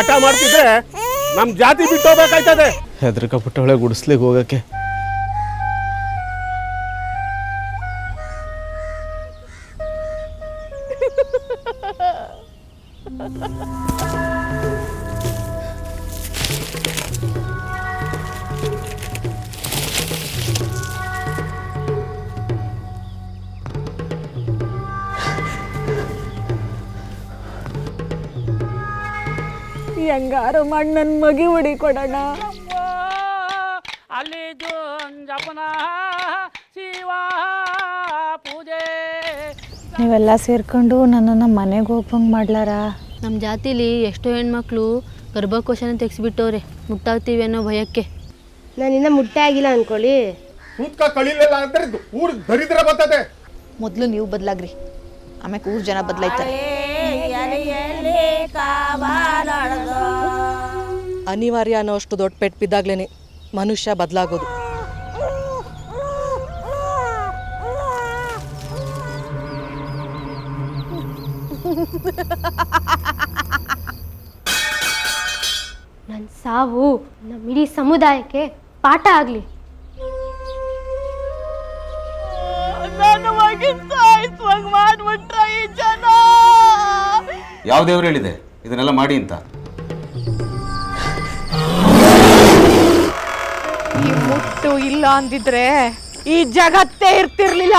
ಹಠ ಮಾಡ್ತಿದ್ರೆ ನಮ್ಮ ಜಾತಿ ಬಿಟ್ಟು ಹೋಗ್ಬೇಕಾಯ್ತದೆ. ಹೆದರ್ಕಪಟ್ಟವಳೆ ಗುಡಿಸ್ಲಿಕ್ಕೆ ಹೋಗಕ್ಕೆ. ಹೆಂಗಾರು ಮಾಡಿ ನನ್ನ ಮಗಿ ಹುಡಿ ಕೊಡೋಣ. ಅಲ್ಲಿ ಜಪನ ಶಿವ ಪೂಜೆ. ನೀವೆಲ್ಲ ಸೇರ್ಕೊಂಡು ನನ್ನನ್ನು ಮನೆಗೆ ಹೋಗ್ಬಂಗೆ ಮಾಡ್ಲಾರ. ನಮ್ಮ ಜಾತಿಲಿ ಎಷ್ಟೋ ಹೆಣ್ಮಕ್ಳು ಗರ್ಭಕೋಶನ ತೆಗೆಸಿಬಿಟ್ಟವ್ರೆ, ಮುಟ್ಟಾಗ್ತೀವಿ ಅನ್ನೋ ಭಯಕ್ಕೆ. ನಾನಿನ್ನ ಮುಟ್ಟೆ ಆಗಿಲ್ಲ ಅನ್ಕೊಳ್ಳಿ. ಸೂತ್ಕ ಕಳಿಲಿಲ್ಲ ಅಂದ್ರೆ ಊರ್ ದರಿದ್ರ ಬರ್ತದೆ. ಮೊದಲು ನೀವು ಬದಲಾಗ್ರಿ, ಆಮೇಲೆ ಊರ್ ಜನ ಬದಲಾಯ್ತಾರೆ. ಅನಿವಾರ್ಯ ಅನ್ನೋ ಅಷ್ಟು ದೊಡ್ಡ ಪೆಟ್ಟು ಬಿದ್ದಾಗ್ಲೇನೆ ಮನುಷ್ಯ ಬದಲಾಗೋದು. ನನ್ನ ಸಾವು ನಮ್ಮ ಇಡೀ ಸಮುದಾಯಕ್ಕೆ ಪಾಠ ಆಗಲಿ. ಮಾಡ್ಬಿಟ್ರ ಈ ಜನ. ಯಾವ ದೇವ್ರು ಹೇಳಿದೆ ಇದನ್ನೆಲ್ಲ ಮಾಡಿ ಅಂತ? ಈ ಮುಟ್ಟು ಇಲ್ಲ ಅಂದಿದ್ರೆ ಈ ಜಗತ್ತೇ ಇರ್ತಿರ್ಲಿಲ್ಲ.